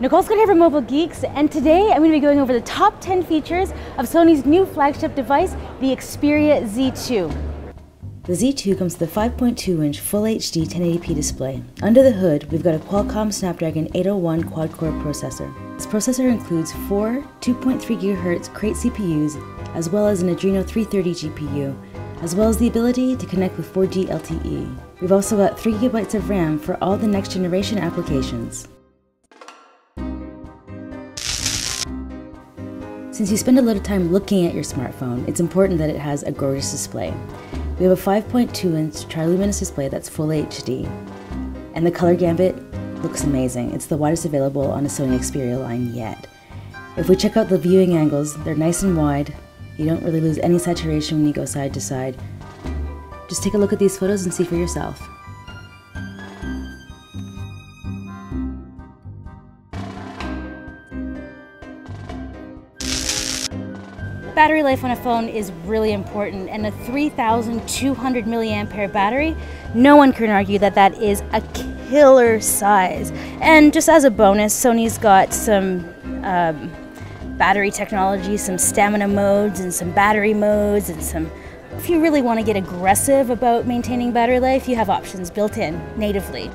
Nicole's here for Mobile Geeks, and today I'm going to be going over the top 10 features of Sony's new flagship device, the Xperia Z2. The Z2 comes with a 5.2-inch Full HD 1080p display. Under the hood, we've got a Qualcomm Snapdragon 801 quad-core processor. This processor includes four 2.3 GHz Crate CPUs, as well as an Adreno 330 GPU, as well as the ability to connect with 4G LTE. We've also got 3 GB of RAM for all the next generation applications. Since you spend a lot of time looking at your smartphone, it's important that it has a gorgeous display. We have a 5.2-inch triluminous display that's Full HD, and the color gambit looks amazing. It's the widest available on a Sony Xperia line yet. If we check out the viewing angles, they're nice and wide. You don't really lose any saturation when you go side to side. Just take a look at these photos and see for yourself. Battery life on a phone is really important, and a 3,200 milliampere battery, no one can argue that that is a killer size. And just as a bonus, Sony's got some battery technology, some stamina modes and some battery modes, and some, if you really want to get aggressive about maintaining battery life, you have options built in natively.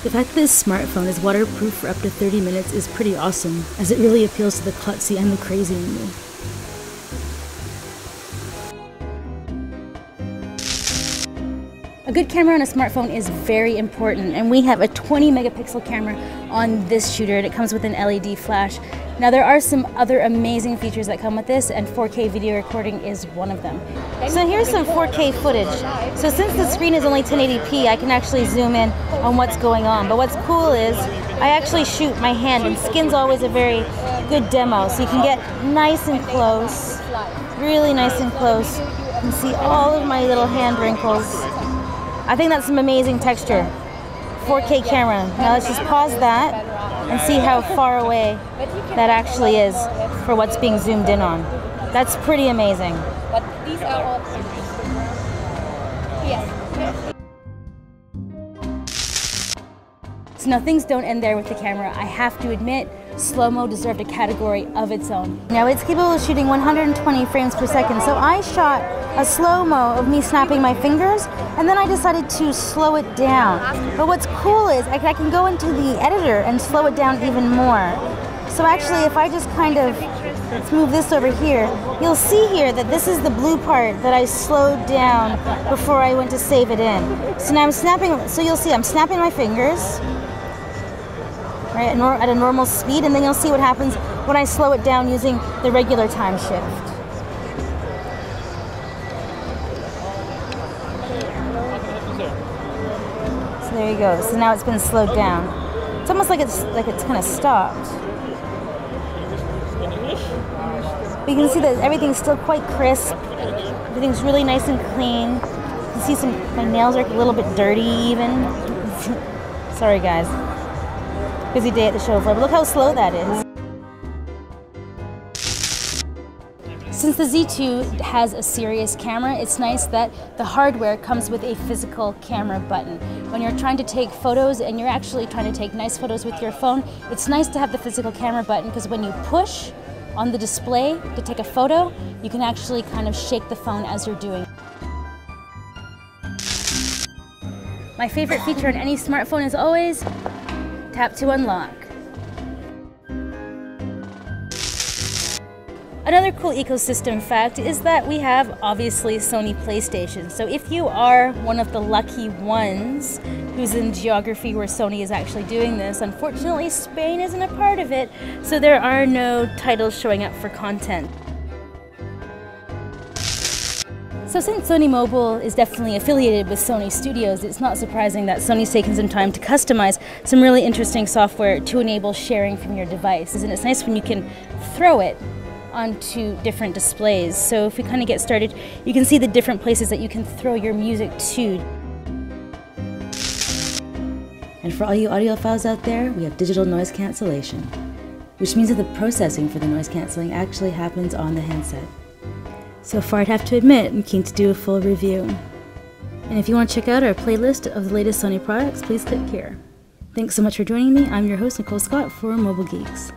The fact that this smartphone is waterproof for up to 30 minutes is pretty awesome, as it really appeals to the klutzy and the crazy in me. A good camera on a smartphone is very important, and we have a 20 megapixel camera on this shooter, and it comes with an LED flash. Now there are some other amazing features that come with this, and 4K video recording is one of them. So here's some 4K footage. So since the screen is only 1080p, I can actually zoom in on what's going on. But what's cool is I actually shoot my hand, and skin's always a very good demo. So you can get nice and close, really nice and close. You can see all of my little hand wrinkles. I think that's some amazing texture. 4K camera. Now let's just pause that and see how far away that actually is for what's being zoomed in on. That's pretty amazing. But these are all yes. So now things don't end there with the camera. I have to admit, slow-mo deserved a category of its own. Now it's capable of shooting 120 frames per second, so I shot a slow-mo of me snapping my fingers, and then I decided to slow it down. But what's cool is I can go into the editor and slow it down even more. So actually, if I just kind of, let's move this over here, you'll see here that this is the blue part that I slowed down before I went to save it in. So now I'm snapping, so you'll see I'm snapping my fingers, right, at a normal speed, and then you'll see what happens when I slow it down using the regular time shift. So there you go. So now it's been slowed down. It's almost like it's kind of stopped. But you can see that everything's still quite crisp. Everything's really nice and clean. You can see my nails are a little bit dirty even. Sorry guys. Busy day at the show floor, but look how slow that is. Since the Z2 has a serious camera, it's nice that the hardware comes with a physical camera button. When you're trying to take photos and you're actually trying to take nice photos with your phone, it's nice to have the physical camera button, because when you push on the display to take a photo, you can actually kind of shake the phone as you're doing. My favorite feature on any smartphone is always tap to unlock. Another cool ecosystem fact is that we have, obviously, Sony PlayStation. So if you are one of the lucky ones who's in geography where Sony is actually doing this, unfortunately Spain isn't a part of it, so there are no titles showing up for content. So since Sony Mobile is definitely affiliated with Sony Studios, it's not surprising that Sony's taken some time to customize some really interesting software to enable sharing from your device. And it's nice when you can throw it onto different displays. So if we kind of get started, you can see the different places that you can throw your music to. And for all you audiophiles out there, we have digital noise cancellation, which means that the processing for the noise cancelling actually happens on the handset. So far, I'd have to admit, I'm keen to do a full review. And if you want to check out our playlist of the latest Sony products, please click here. Thanks so much for joining me. I'm your host, Nicole Scott, for Mobile Geeks.